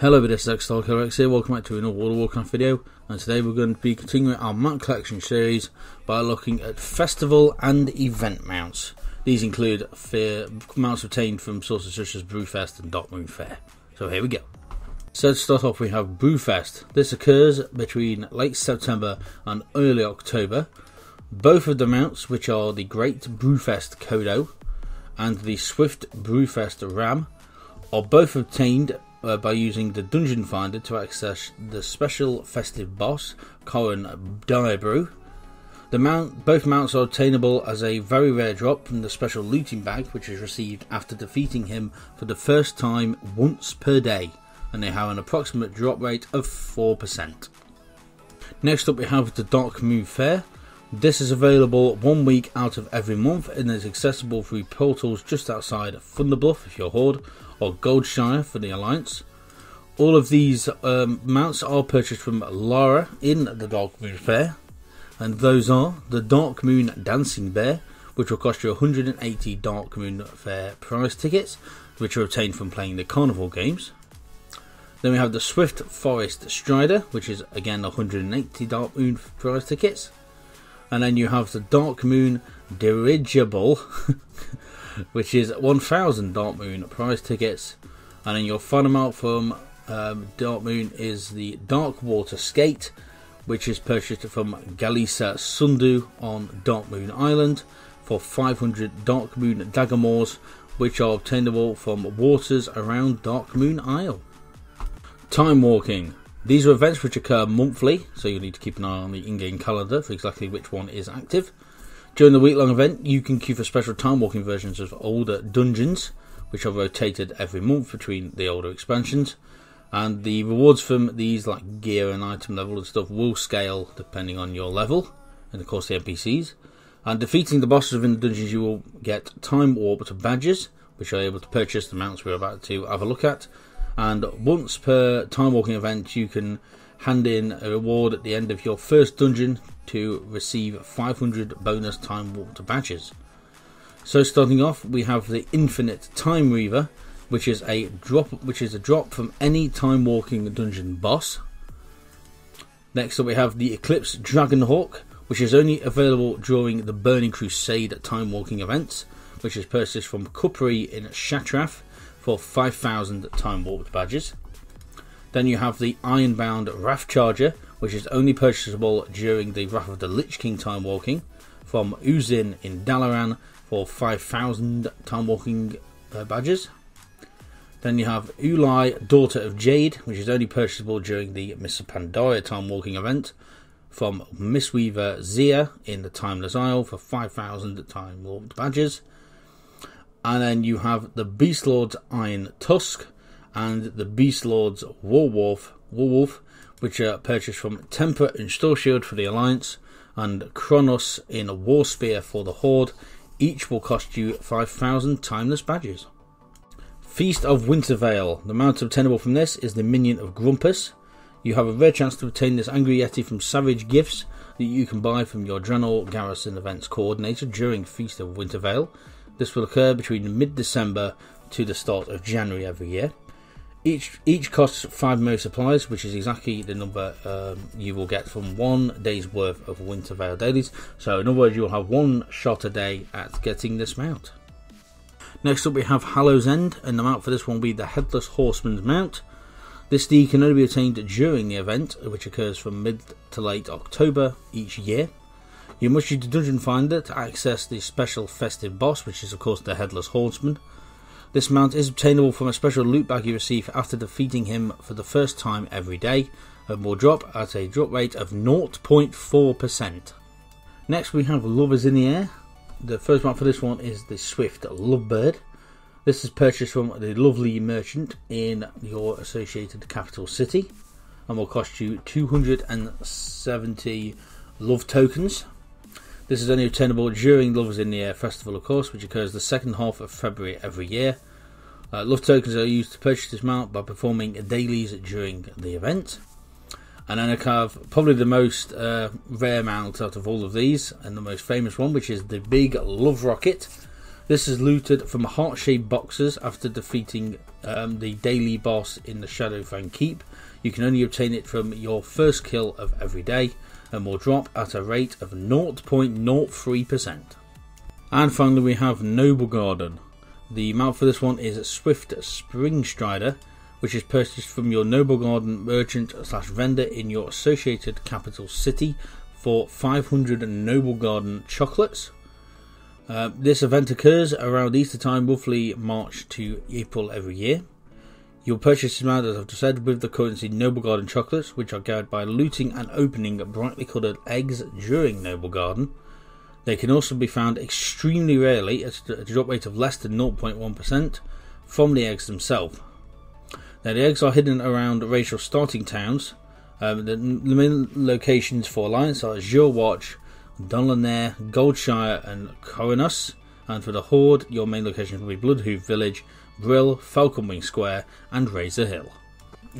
Hello, this is XStarCorex here, welcome back to another World of Warcraft video, and today we're going to be continuing our mount collection series by looking at festival and event mounts. These include mounts obtained from sources such as Brewfest and Darkmoon Fair. So here we go. So to start off we have Brewfest. This occurs between late September and early October. Both of the mounts, which are the Great Brewfest Kodo and the Swift Brewfest Ram, are both obtained by using the Dungeon Finder to access the special festive boss, Corrin Diabrew. Both mounts are obtainable as a very rare drop from the special looting bag, which is received after defeating him for the first time once per day, and they have an approximate drop rate of 4%. Next up we have the Darkmoon Fair. This is available 1 week out of every month and is accessible through portals just outside Thunderbluff if you're Horde, or Goldshire for the Alliance. All of these mounts are purchased from Lara in the Darkmoon Fair, and those are the Darkmoon Dancing Bear, which will cost you 180 Darkmoon Fair prize tickets, which are obtained from playing the Carnival games. Then we have the Swift Forest Strider, which is again 180 Darkmoon prize tickets. And then you have the Darkmoon Dirigible, which is 1000 Darkmoon prize tickets. And then your final mount from Darkmoon is the Darkwater Skate, which is purchased from Galisa Sundu on Darkmoon Island for 500 Darkmoon Dagamores, which are obtainable from waters around Darkmoon Isle. Time Walking. These are events which occur monthly, so you'll need to keep an eye on the in-game calendar for exactly which one is active. During the week-long event, you can queue for special time-walking versions of older dungeons, which are rotated every month between the older expansions. And the rewards from these, like gear and item level and stuff, will scale depending on your level, and of course the NPCs. And defeating the bosses within the dungeons, you will get time warped badges, which are able to purchase the mounts we're about to have a look at. And once per time walking event, you can hand in a reward at the end of your first dungeon to receive 500 bonus time warped badges. So starting off, we have the Infinite Time Reaver, which is a drop from any time walking dungeon boss. Next up we have the Eclipse Dragonhawk, which is only available during the Burning Crusade time walking events, which is purchased from Kupri in Shatrath for 5,000 time warped badges. Then you have the Ironbound Wrath Charger, which is only purchasable during the Wrath of the Lich King time walking from Uzin in Dalaran for 5,000 time walking badges. Then you have Ulai, Daughter of Jade, which is only purchasable during the Miss Pandaria time walking event from Mistweaver Zia in the Timeless Isle for 5,000 time warped badges. And then you have the Beast Lord's Iron Tusk and the Beast Lord's Warwolf, which are purchased from Temper and Storeshield for the Alliance and Kronos in Warspear for the Horde. Each will cost you 5,000 timeless badges. Feast of Wintervale. The mount obtainable from this is the Minion of Grumpus. You have a rare chance to obtain this Angry Yeti from Savage Gifts that you can buy from your Draenor Garrison Events Coordinator during Feast of Wintervale. This will occur between mid-December to the start of January every year. Each costs 5 mo supplies, which is exactly the number you will get from 1 day's worth of Wintervale dailies. So in other words, you'll have 1 shot a day at getting this mount. Next up we have Hallow's End, and the mount for this one will be the Headless Horseman's mount. This steed can only be obtained during the event, which occurs from mid to late October each year. You must use the Dungeon Finder to access the special festive boss, which is of course the Headless Horseman. This mount is obtainable from a special loot bag you receive after defeating him for the first time every day, and will drop at a drop rate of 0.4%. Next we have Lovers in the Air. The first mount for this one is the Swift Lovebird. This is purchased from the Lovely Merchant in your associated capital city and will cost you 270 love tokens. This is only obtainable during Lovers in the Air festival, of course, which occurs the second half of February every year. Love tokens are used to purchase this mount by performing dailies during the event. And then I have probably the most rare mount out of all of these, and the most famous one, which is the Big Love Rocket. This is looted from heart-shaped boxes after defeating the daily boss in the Shadowfang Keep. You can only obtain it from your first kill of every day and will drop at a rate of 0.03%. And finally we have Noble Garden. The mount for this one is Swift Spring Strider, which is purchased from your Noble Garden merchant / vendor in your associated capital city for 500 Noble Garden chocolates. This event occurs around Easter time, roughly March to April every year. You'll purchase this mount, as I've just said, with the currency Noble Garden chocolates, which are gathered by looting and opening brightly coloured eggs during Noble Garden. They can also be found extremely rarely at a drop rate of less than 0.1% from the eggs themselves. Now, the eggs are hidden around racial starting towns. The main locations for Alliance are Azure Watch, Dunlanair, Goldshire and Coronus, and for the Horde your main locations will be Bloodhoof Village, Brill, Falconwing Square and Razor Hill.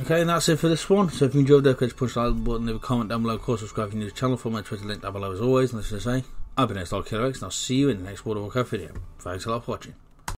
Okay, and that's it for this one. So if you enjoyed it, please push the like button, leave a comment down below, of course subscribe if you're new to the channel, follow my Twitter link down below as always, and as I say, I've been X, and I'll see you in the next World of Warcraft video. Thanks a lot for watching.